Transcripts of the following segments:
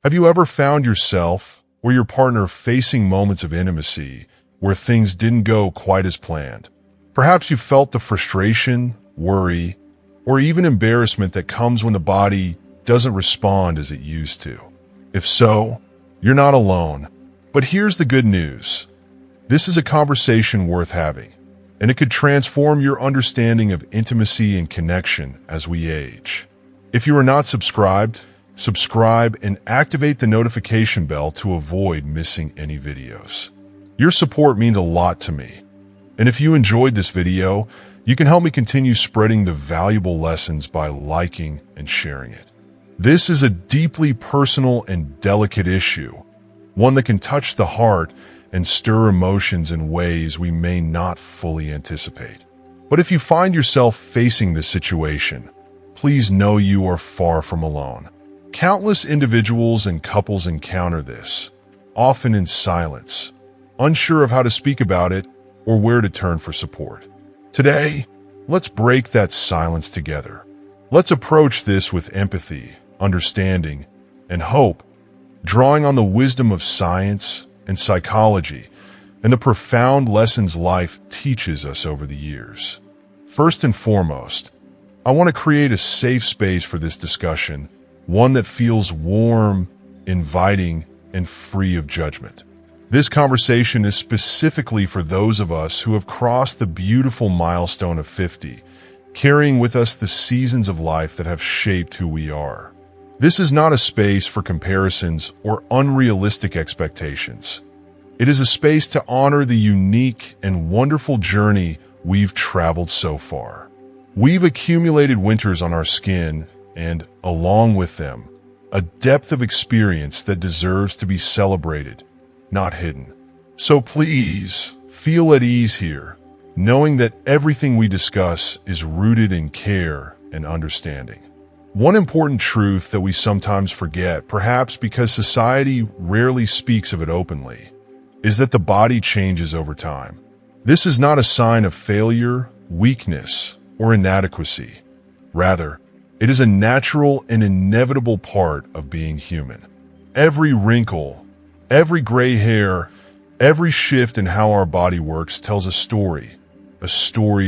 Have you ever found yourself or your partner facing moments of intimacy where things didn't go quite as planned? Perhaps you felt the frustration, worry, or even embarrassment that comes when the body doesn't respond as it used to. If so, you're not alone. But here's the good news. This is a conversation worth having, and it could transform your understanding of intimacy and connection as we age. If you are not subscribed, subscribe and activate the notification bell to avoid missing any videos. Your support means a lot to me. And if you enjoyed this video, you can help me continue spreading the valuable lessons by liking and sharing it. This is a deeply personal and delicate issue, one that can touch the heart and stir emotions in ways we may not fully anticipate. But if you find yourself facing this situation, please know you are far from alone. Countless individuals and couples encounter this, often in silence, unsure of how to speak about it or where to turn for support. Today, let's break that silence together. Let's approach this with empathy, understanding, and hope, drawing on the wisdom of science and psychology and the profound lessons life teaches us over the years. First and foremost, I want to create a safe space for this discussion, one that feels warm, inviting, and free of judgment. This conversation is specifically for those of us who have crossed the beautiful milestone of 50, carrying with us the seasons of life that have shaped who we are. This is not a space for comparisons or unrealistic expectations. It is a space to honor the unique and wonderful journey we've traveled so far. We've accumulated winters on our skin and, along with them, a depth of experience that deserves to be celebrated, not hidden. So please, feel at ease here, knowing that everything we discuss is rooted in care and understanding. One important truth that we sometimes forget, perhaps because society rarely speaks of it openly, is that the body changes over time. This is not a sign of failure, weakness, or inadequacy. Rather, it is a natural and inevitable part of being human. Every wrinkle, every gray hair, every shift in how our body works tells a story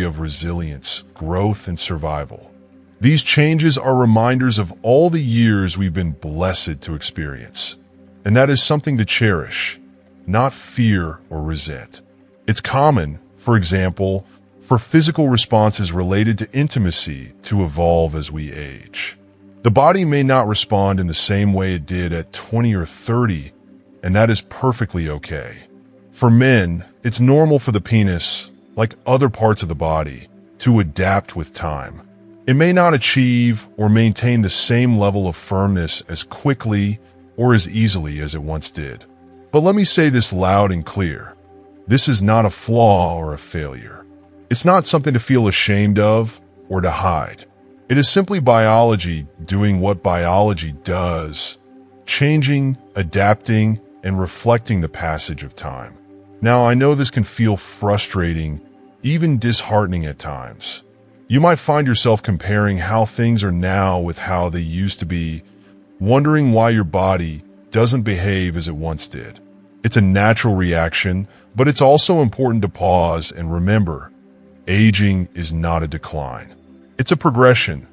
of resilience, growth, and survival. These changes are reminders of all the years we've been blessed to experience, and that is something to cherish, not fear or resent. It's common, for example, for physical responses related to intimacy to evolve as we age. The body may not respond in the same way it did at 20 or 30, and that is perfectly okay. For men, it's normal for the penis, like other parts of the body, to adapt with time. It may not achieve or maintain the same level of firmness as quickly or as easily as it once did. But let me say this loud and clear. This is not a flaw or a failure. It's not something to feel ashamed of or to hide. It is simply biology doing what biology does, changing, adapting, and reflecting the passage of time. Now, I know this can feel frustrating, even disheartening at times. You might find yourself comparing how things are now with how they used to be, wondering why your body doesn't behave as it once did. It's a natural reaction, but it's also important to pause and remember, aging is not a decline. It's a progression,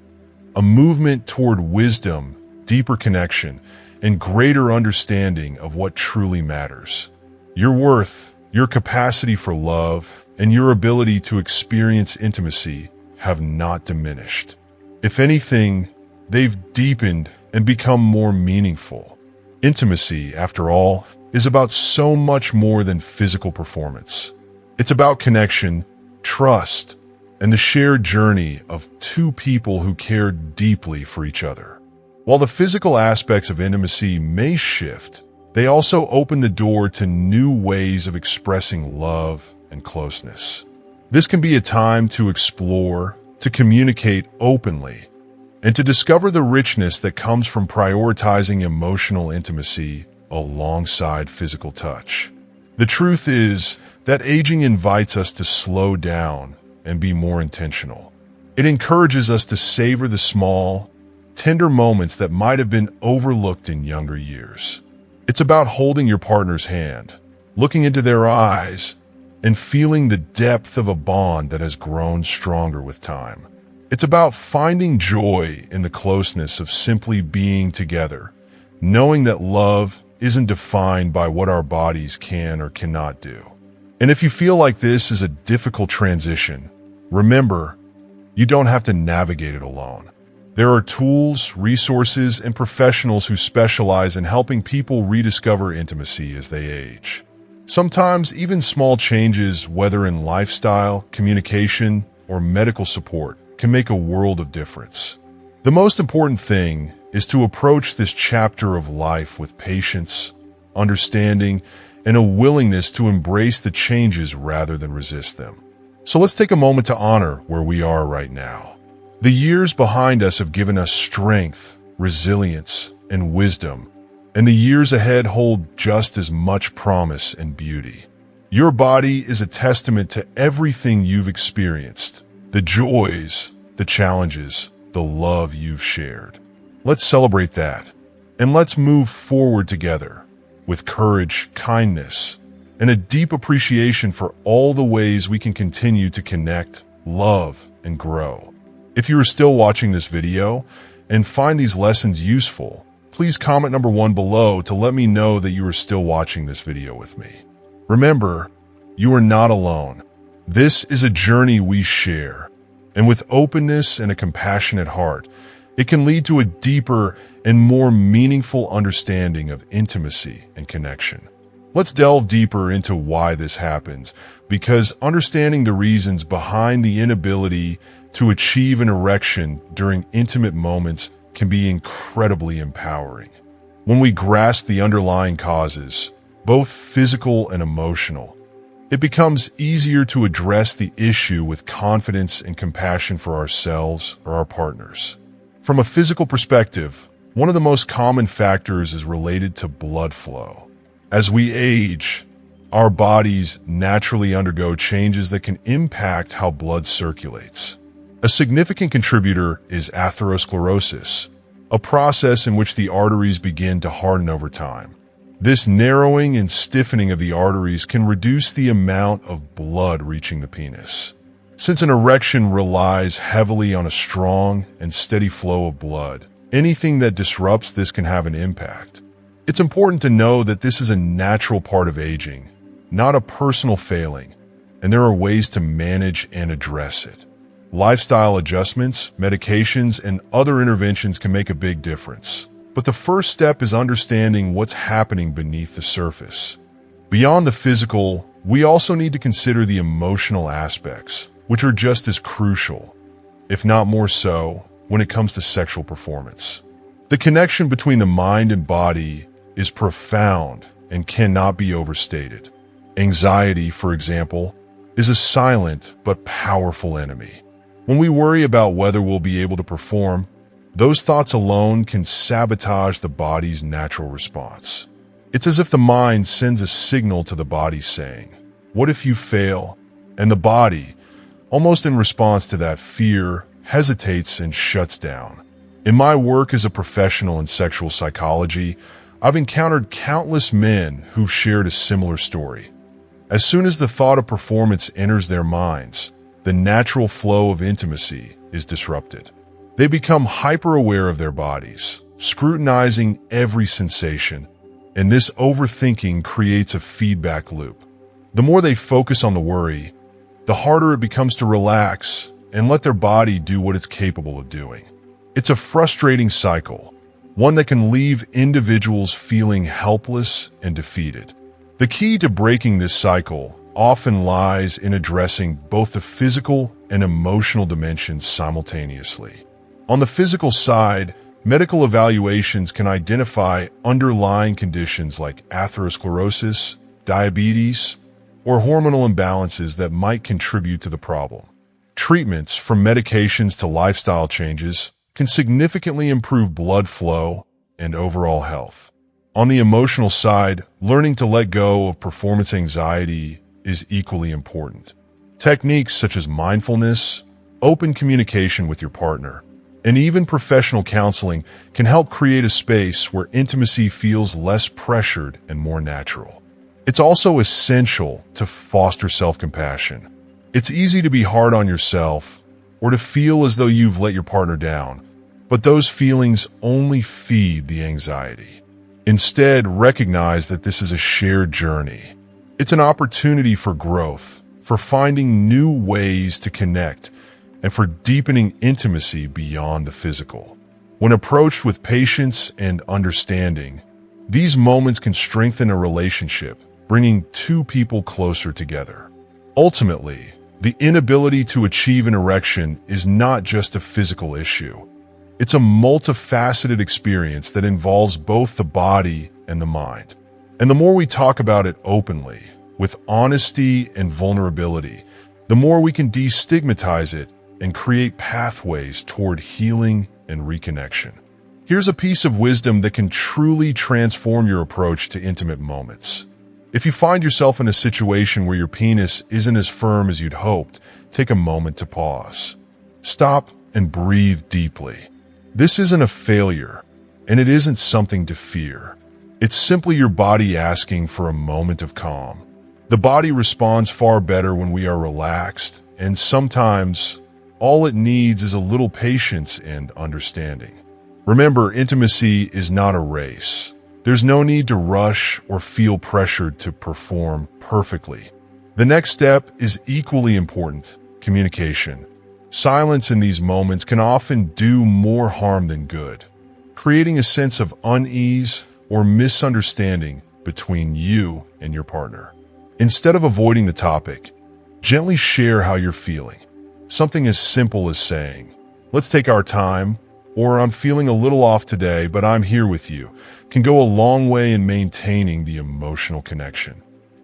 a movement toward wisdom, deeper connection, and greater understanding of what truly matters. Your worth, your capacity for love, and your ability to experience intimacy have not diminished. If anything, they've deepened and become more meaningful. Intimacy, after all, is about so much more than physical performance. It's about connection, trust, and the shared journey of two people who care deeply for each other. While the physical aspects of intimacy may shift, they also open the door to new ways of expressing love and closeness. This can be a time to explore, to communicate openly, and to discover the richness that comes from prioritizing emotional intimacy alongside physical touch. The truth is that aging invites us to slow down and be more intentional. It encourages us to savor the small, tender moments that might have been overlooked in younger years. It's about holding your partner's hand, looking into their eyes, and feeling the depth of a bond that has grown stronger with time. It's about finding joy in the closeness of simply being together, knowing that love isn't defined by what our bodies can or cannot do. And if you feel like this is a difficult transition, remember, you don't have to navigate it alone. There are tools, resources, and professionals who specialize in helping people rediscover intimacy as they age. Sometimes even small changes, whether in lifestyle, communication, or medical support, can make a world of difference. The most important thing is to approach this chapter of life with patience, understanding, and a willingness to embrace the changes rather than resist them. So let's take a moment to honor where we are right now. The years behind us have given us strength, resilience, and wisdom, and the years ahead hold just as much promise and beauty. Your body is a testament to everything you've experienced, the joys, the challenges, the love you've shared. Let's celebrate that, and let's move forward together with courage, kindness, and a deep appreciation for all the ways we can continue to connect, love, and grow. If you are still watching this video and find these lessons useful, please comment number 1 below to let me know that you are still watching this video with me. Remember, you are not alone. This is a journey we share, and with openness and a compassionate heart, it can lead to a deeper and more meaningful understanding of intimacy and connection. Let's delve deeper into why this happens, because understanding the reasons behind the inability to achieve an erection during intimate moments can be incredibly empowering. When we grasp the underlying causes, both physical and emotional, it becomes easier to address the issue with confidence and compassion for ourselves or our partners. From a physical perspective, one of the most common factors is related to blood flow. As we age, our bodies naturally undergo changes that can impact how blood circulates. A significant contributor is atherosclerosis, a process in which the arteries begin to harden over time. This narrowing and stiffening of the arteries can reduce the amount of blood reaching the penis. Since an erection relies heavily on a strong and steady flow of blood, anything that disrupts this can have an impact. It's important to know that this is a natural part of aging, not a personal failing, and there are ways to manage and address it. Lifestyle adjustments, medications, and other interventions can make a big difference. But the first step is understanding what's happening beneath the surface. Beyond the physical, we also need to consider the emotional aspects, which are just as crucial, if not more so, when it comes to sexual performance. The connection between the mind and body is profound and cannot be overstated. Anxiety, for example, is a silent but powerful enemy. When we worry about whether we'll be able to perform, those thoughts alone can sabotage the body's natural response. It's as if the mind sends a signal to the body saying, "What if you fail?" And the body, almost in response to that fear, hesitates and shuts down. In my work as a professional in sexual psychology, I've encountered countless men who've shared a similar story. As soon as the thought of performance enters their minds, the natural flow of intimacy is disrupted. They become hyper-aware of their bodies, scrutinizing every sensation, and this overthinking creates a feedback loop. The more they focus on the worry, the harder it becomes to relax and let their body do what it's capable of doing. It's a frustrating cycle, one that can leave individuals feeling helpless and defeated. The key to breaking this cycle often lies in addressing both the physical and emotional dimensions simultaneously. On the physical side, medical evaluations can identify underlying conditions like atherosclerosis, diabetes, or hormonal imbalances that might contribute to the problem. Treatments, from medications to lifestyle changes, can significantly improve blood flow and overall health. On the emotional side, learning to let go of performance anxiety is equally important. Techniques such as mindfulness, open communication with your partner, And even professional counseling can help create a space where intimacy feels less pressured and more natural. It's also essential to foster self-compassion. It's easy to be hard on yourself or to feel as though you've let your partner down, but those feelings only feed the anxiety. Instead, recognize that this is a shared journey. It's an opportunity for growth, for finding new ways to connect, and for deepening intimacy beyond the physical. When approached with patience and understanding, these moments can strengthen a relationship, bringing two people closer together. Ultimately, the inability to achieve an erection is not just a physical issue. It's a multifaceted experience that involves both the body and the mind. And the more we talk about it openly, with honesty and vulnerability, the more we can destigmatize it and create pathways toward healing and reconnection. Here's a piece of wisdom that can truly transform your approach to intimate moments. If you find yourself in a situation where your penis isn't as firm as you'd hoped, take a moment to pause. Stop and breathe deeply. This isn't a failure, and it isn't something to fear. It's simply your body asking for a moment of calm. The body responds far better when we are relaxed, and sometimes all it needs is a little patience and understanding. Remember, intimacy is not a race. There's no need to rush or feel pressured to perform perfectly. The next step is equally important: communication. Silence in these moments can often do more harm than good, creating a sense of unease or misunderstanding between you and your partner. Instead of avoiding the topic, gently share how you're feeling. Something as simple as saying, "Let's take our time," or "I'm feeling a little off today, but I'm here with you," can go a long way in maintaining the emotional connection.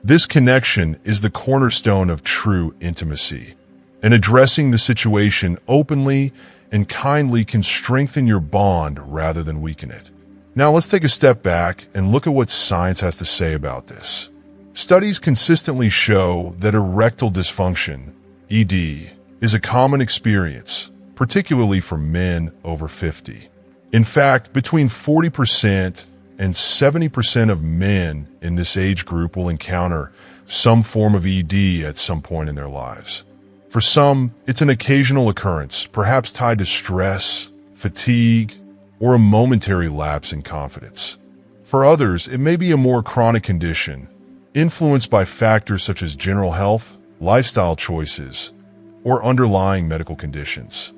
This connection is the cornerstone of true intimacy, and addressing the situation openly and kindly can strengthen your bond rather than weaken it. Now let's take a step back and look at what science has to say about this. Studies consistently show that erectile dysfunction, ED, is a common experience, particularly for men over 50. In fact, between 40% and 70% of men in this age group will encounter some form of ED at some point in their lives. For some, it's an occasional occurrence, perhaps tied to stress, fatigue, or a momentary lapse in confidence. For others, it may be a more chronic condition, influenced by factors such as general health, lifestyle choices, or underlying medical conditions.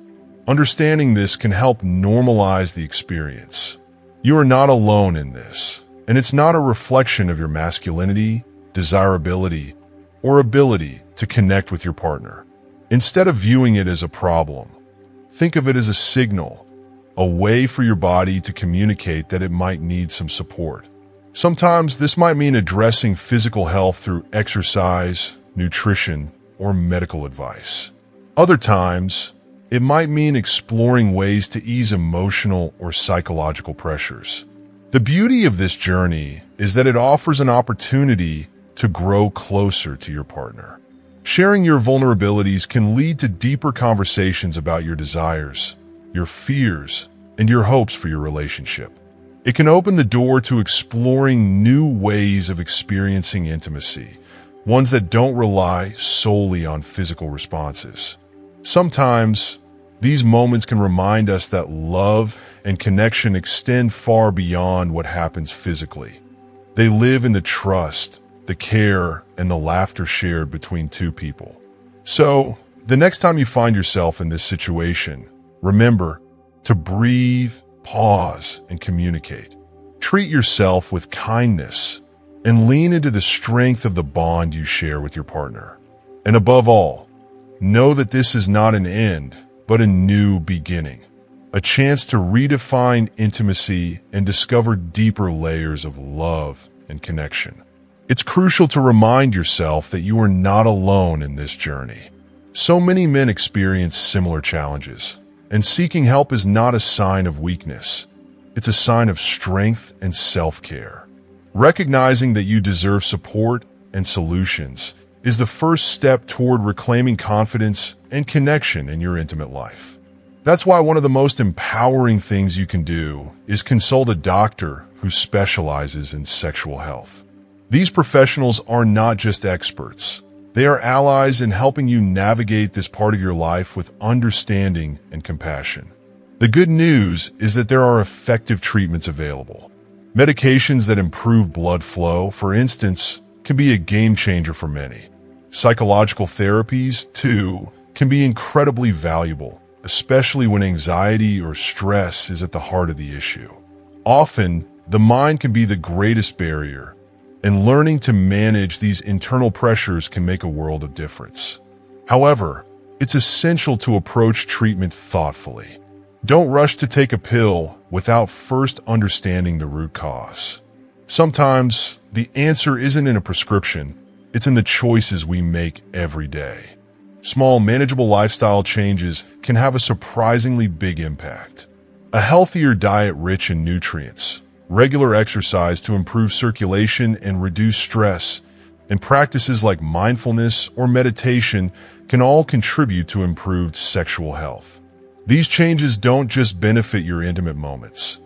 Understanding this can help normalize the experience. You are not alone in this, and it's not a reflection of your masculinity, desirability, or ability to connect with your partner. Instead of viewing it as a problem, think of it as a signal, a way for your body to communicate that it might need some support. Sometimes this might mean addressing physical health through exercise, nutrition, or medical advice. Other times, it might mean exploring ways to ease emotional or psychological pressures. The beauty of this journey is that it offers an opportunity to grow closer to your partner. Sharing your vulnerabilities can lead to deeper conversations about your desires, your fears, and your hopes for your relationship. It can open the door to exploring new ways of experiencing intimacy, ones that don't rely solely on physical responses. Sometimes, these moments can remind us that love and connection extend far beyond what happens physically. They live in the trust, the care, and the laughter shared between two people. So, the next time you find yourself in this situation, remember to breathe, pause, and communicate. Treat yourself with kindness and lean into the strength of the bond you share with your partner. And above all, know that this is not an end, but a new beginning, a chance to redefine intimacy and discover deeper layers of love and connection. It's crucial to remind yourself that you are not alone in this journey. So many men experience similar challenges, and seeking help is not a sign of weakness. It's a sign of strength and self-care. Recognizing that you deserve support and solutions is the first step toward reclaiming confidence and connection in your intimate life. That's why one of the most empowering things you can do is consult a doctor who specializes in sexual health. These professionals are not just experts. They are allies in helping you navigate this part of your life with understanding and compassion. The good news is that there are effective treatments available. Medications that improve blood flow, for instance, can be a game changer for many. Psychological therapies, too, can be incredibly valuable, especially when anxiety or stress is at the heart of the issue. Often, the mind can be the greatest barrier, and learning to manage these internal pressures can make a world of difference. However, it's essential to approach treatment thoughtfully. Don't rush to take a pill without first understanding the root cause. Sometimes, the answer isn't in a prescription, it's in the choices we make every day. Small, manageable lifestyle changes can have a surprisingly big impact. A healthier diet rich in nutrients, regular exercise to improve circulation and reduce stress, and practices like mindfulness or meditation can all contribute to improved sexual health. These changes don't just benefit your intimate moments.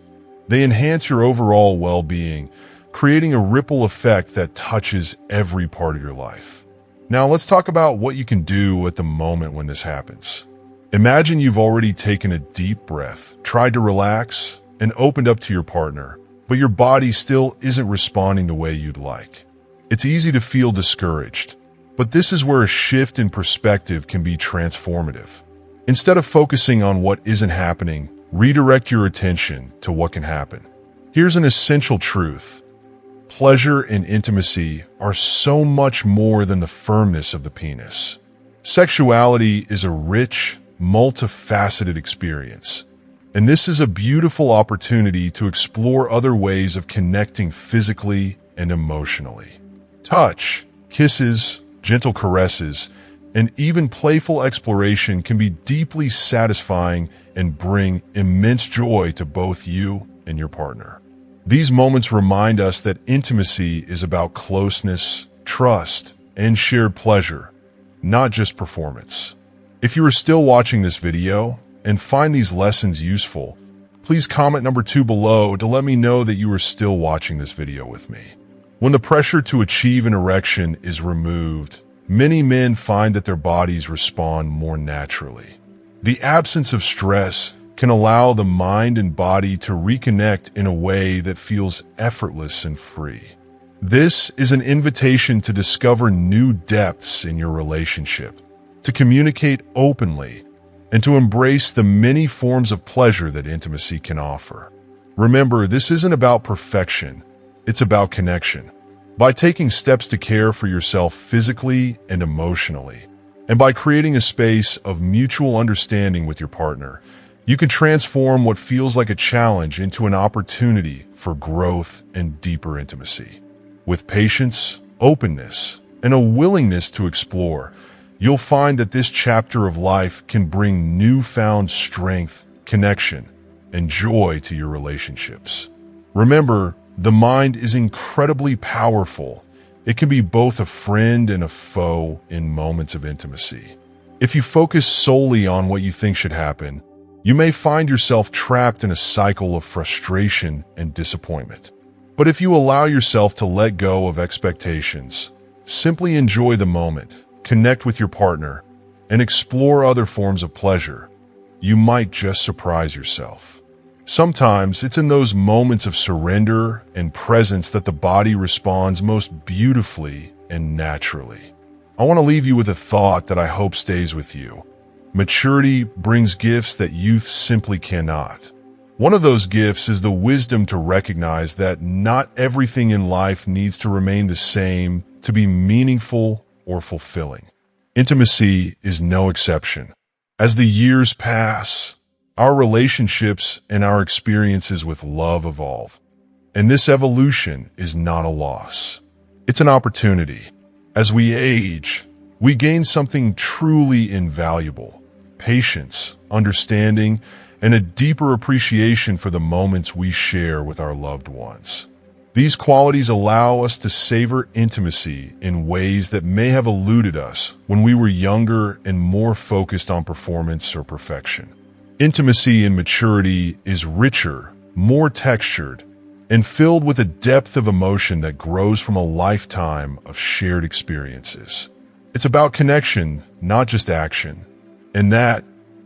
They enhance your overall well-being, creating a ripple effect that touches every part of your life. Now let's talk about what you can do at the moment when this happens. Imagine you've already taken a deep breath, tried to relax, and opened up to your partner, but your body still isn't responding the way you'd like. It's easy to feel discouraged, but this is where a shift in perspective can be transformative. Instead of focusing on what isn't happening, redirect your attention to what can happen. Here's an essential truth. Pleasure and intimacy are so much more than the firmness of the penis. Sexuality is a rich, multifaceted experience, and this is a beautiful opportunity to explore other ways of connecting physically and emotionally. Touch, kisses, gentle caresses, and even playful exploration can be deeply satisfying and bring immense joy to both you and your partner. These moments remind us that intimacy is about closeness, trust, and shared pleasure, not just performance. If you are still watching this video and find these lessons useful, please comment number 2 below to let me know that you are still watching this video with me. When the pressure to achieve an erection is removed, many men find that their bodies respond more naturally. The absence of stress can allow the mind and body to reconnect in a way that feels effortless and free. This is an invitation to discover new depths in your relationship, to communicate openly, and to embrace the many forms of pleasure that intimacy can offer. Remember, this isn't about perfection, it's about connection. By taking steps to care for yourself physically and emotionally, and by creating a space of mutual understanding with your partner, you can transform what feels like a challenge into an opportunity for growth and deeper intimacy. With patience, openness, and a willingness to explore, you'll find that this chapter of life can bring newfound strength, connection, and joy to your relationships. Remember, the mind is incredibly powerful. It can be both a friend and a foe in moments of intimacy. If you focus solely on what you think should happen, you may find yourself trapped in a cycle of frustration and disappointment. But if you allow yourself to let go of expectations, simply enjoy the moment, connect with your partner, and explore other forms of pleasure, you might just surprise yourself. Sometimes it's in those moments of surrender and presence that the body responds most beautifully and naturally. I want to leave you with a thought that I hope stays with you. Maturity brings gifts that youth simply cannot. One of those gifts is the wisdom to recognize that not everything in life needs to remain the same to be meaningful or fulfilling. Intimacy is no exception. As the years pass, our relationships and our experiences with love evolve. And this evolution is not a loss. It's an opportunity. As we age, we gain something truly invaluable: patience, understanding, and a deeper appreciation for the moments we share with our loved ones. These qualities allow us to savor intimacy in ways that may have eluded us when we were younger and more focused on performance or perfection. Intimacy in maturity is richer, more textured, and filled with a depth of emotion that grows from a lifetime of shared experiences. It's about connection, not just action, and that,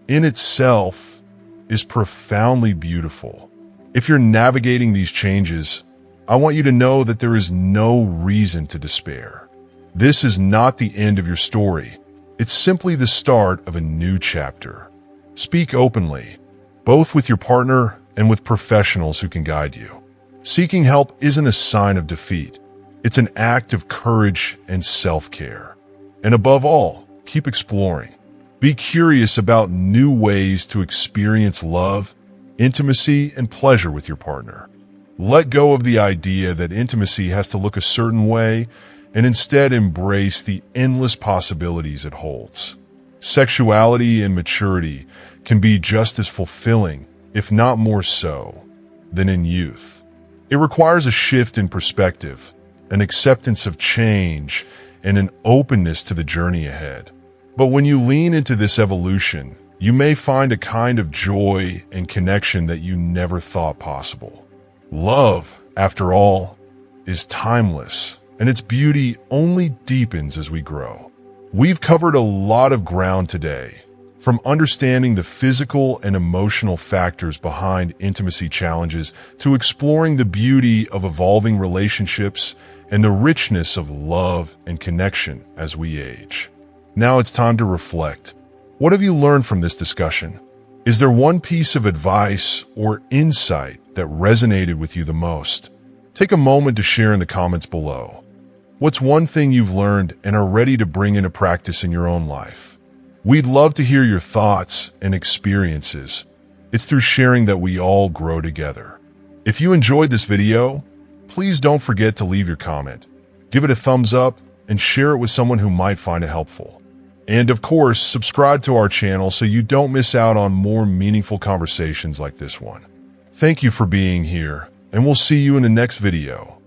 in itself, is profoundly beautiful. If you're navigating these changes, I want you to know that there is no reason to despair. This is not the end of your story. It's simply the start of a new chapter. Speak openly, both with your partner and with professionals who can guide you. Seeking help isn't a sign of defeat. It's an act of courage and self-care. And above all, keep exploring. Be curious about new ways to experience love, intimacy, and pleasure with your partner. Let go of the idea that intimacy has to look a certain way and instead embrace the endless possibilities it holds. Sexuality and maturity can be just as fulfilling, if not more so, than in youth. It requires a shift in perspective, an acceptance of change, and an openness to the journey ahead. But when you lean into this evolution, you may find a kind of joy and connection that you never thought possible. Love, after all, is timeless, and its beauty only deepens as we grow. We've covered a lot of ground today, from understanding the physical and emotional factors behind intimacy challenges to exploring the beauty of evolving relationships and the richness of love and connection as we age. Now it's time to reflect. What have you learned from this discussion? Is there one piece of advice or insight that resonated with you the most? Take a moment to share in the comments below. What's one thing you've learned and are ready to bring into practice in your own life? We'd love to hear your thoughts and experiences. It's through sharing that we all grow together. If you enjoyed this video, please don't forget to leave your comment, give it a thumbs up, and share it with someone who might find it helpful. And of course, subscribe to our channel so you don't miss out on more meaningful conversations like this one. Thank you for being here, and we'll see you in the next video.